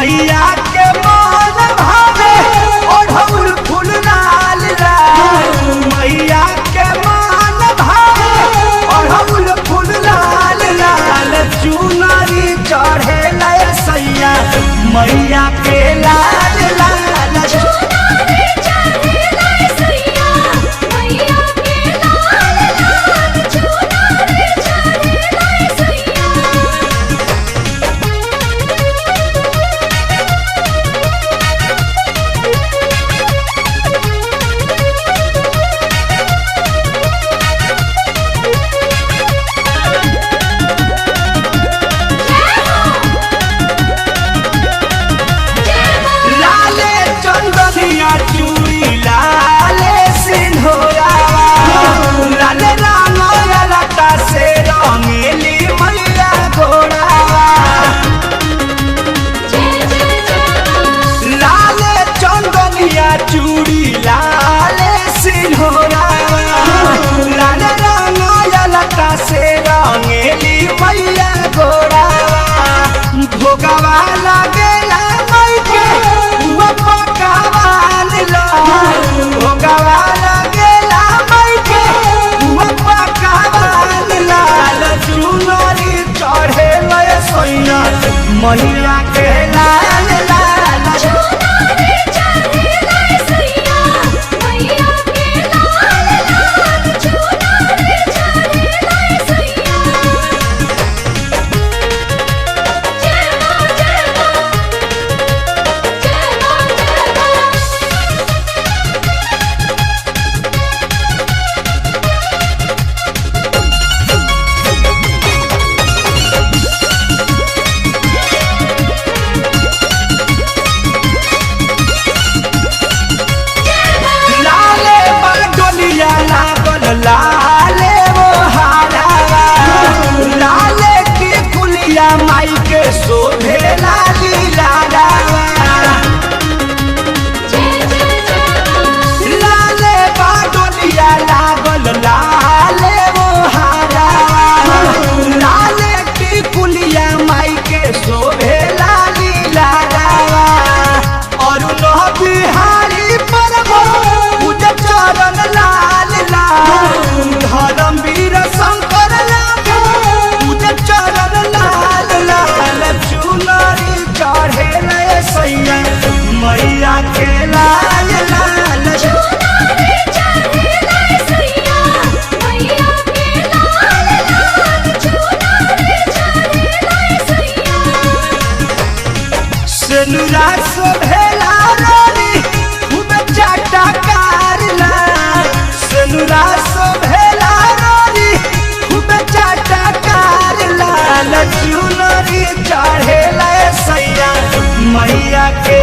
मैया के मन भावे ओढ़ौल फूल लाल लाल, मैया के मन भावे ओढ़ौल फूल लाल लाल, चुनरी चढ़े सैया मैया के लाल लाल, चुनरी चढ़े सैया मैया के लाल लाल, चुनरी चढ़े सैया। लाले चंदनिया चूड़ी लाले सिंधोरावा, लाले रांगया लता से रंगेली मैया घोड़ावा, लाले चंदनिया चूड़ी लाले सिंधोरावा, लाले रांगया लता से रंगेली मैया घोड़ावा, भोगवा लागेला मैके पकावान लाल, भोगवा लागेला मैके पकावान लाल, चुनरी चढ़े सैया मैया के लाल लाल, चुनरी चढ़े सैया मैया के लाल लाल, चुनरी चढ़े सैया। जय मां जय मां जय मां जय मां। लाले बगलिया लागल लाले वो हारावा, लाले की कुलिया माई के शोभे लाली लालावा, लाले बगलिया लागल लाले वो हारावा, लाले की कुलिया माई के शोभे लाली लालावा, और बिहारी पर चरण लाल लाल, धर्मवीर शंकर चरण लाल लाल, चुनरी चढ़े सैया मैया के लाल लाल, चुनरी चढ़े सैया मैया के लाल लाल, चुनरी चढ़े सैया। सेनुरा सोभेला रानी खूब चाटा कारला, सेनुरा सोभेला रानी खूब चाटा कारला, चुनरी चढ़े सैया मैया के